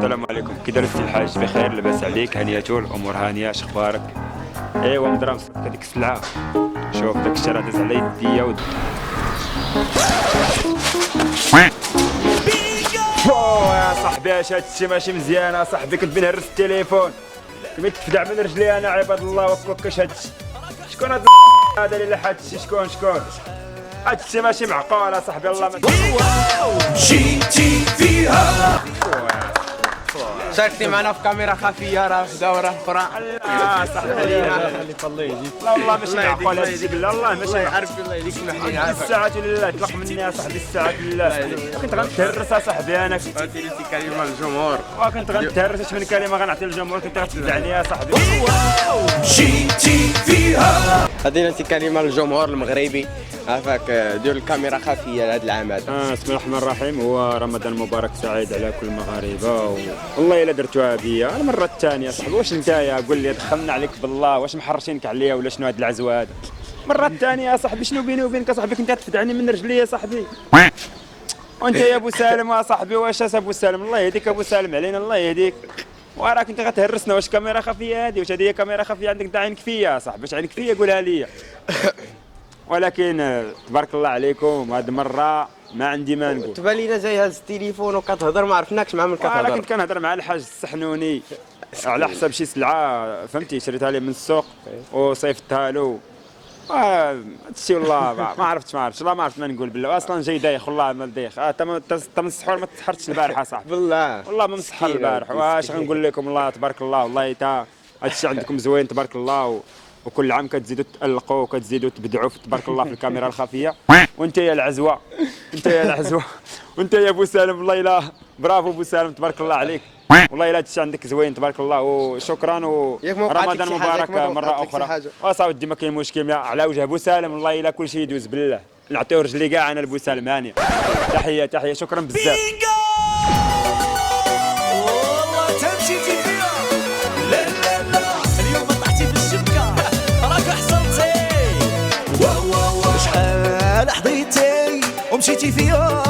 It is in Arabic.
السلام عليكم، كي داير السي الحاج؟ بخير، لاباس عليك؟ هانية الامور هانيه، شخبارك؟ ايوا مضرب صدق هذيك السلعه. شوف داك الشيء راه داز على يديا يا صاحبي اش هادشي ماشي مزيان اصاحبي، كنت بنهرس التليفون كنت تفدع من رجلي انا عباد الله. وكاش هادشي شكون هذا اللي لاح هادشي؟ شكون هادشي ماشي معقول اصاحبي الله. ما جيتي فيها شاركتي معنا في كاميرا خفيه راه في دوره اخرى. صاحبي لا والله ماشي معقول هادشي بالله، الله ماشي معقول. عارف بالله يديك محنين عارفك. الساعات لله طلق مني يا صاحبي، الساعات لله. كنت غنتهرس اصاحبي انا، عطيني شي كلمه للجمهور. كنت غنتهرس. اش من كلمه غنعطي للجمهور؟ كنت غتفدعني يا صاحبي. جيتي فيها عطينا شي كلمه للجمهور المغربي عافاك، دير الكاميرا خفيه لهذا العام هذا. بسم الله الرحمن الرحيم. هو رمضان مبارك سعيد على كل المغاربه والله الا درتوها بيا المره الثانيه صاحبي. واش نتايا قول لي دخلنا عليك بالله، واش محرشينك عليا ولا شنو هاد العزوه هذا؟ المره الثانيه يا صاحبي، شنو بيني وبينك صاحبي؟ كنت تفدعني من رجلي يا صاحبي. وانت يا ابو سالم يا صاحبي، واش ابو سالم؟ الله يهديك ابو سالم علينا، الله يهديك. وراك كنت غتهرسنا. واش كاميرا خفيه هذه؟ واش هذه هي كاميرا خفيه عندك؟ دا عينك فيا صاحبي، واش عينك فيا قولها لي. ولكن تبارك الله عليكم هذه المره ما عندي ما نقول. تبان لينا جاي هاز التليفون وكتهضر ما عرفناكش مع من انا كتهضر. كنت كنهضر مع الحاج السحنوني على حساب شي سلعه فهمتي، شريتها ليه من السوق وصيفتها له. هادشي والله ما عرفتش والله ما عرفت ما نقول بالله. اصلا جاي دايخ والله ما دايخ. انت من السحور ما تسحرتش البارحه صاحبي والله ما مسحر البارح. واش غنقول لكم الله تبارك الله. والله تا هادشي عندكم زوين تبارك الله، وكل عام كتزيدوا تألقوا وكتزيدوا تبدعوا تبارك الله في الكاميرا الخفيه. وانت يا العزوه، وانت يا ابو سالم، والله الا برافو ابو سالم تبارك الله عليك. والله الا هادشي عندك زوين تبارك الله، وشكرا ورمضان مبارك مره اخرى. اصاودي ما كاين مشكل على وجه ابو سالم. والله الا كل شيء يدوز بالله، نعطيو رجلي كاع انا لابو سالم هاني. تحيه شكرا بزاف. والله تمشيتي فيها. لا اليوم طحتي في الشبكه راك حصلتي. شحال حضيتي ومشيتي فيها.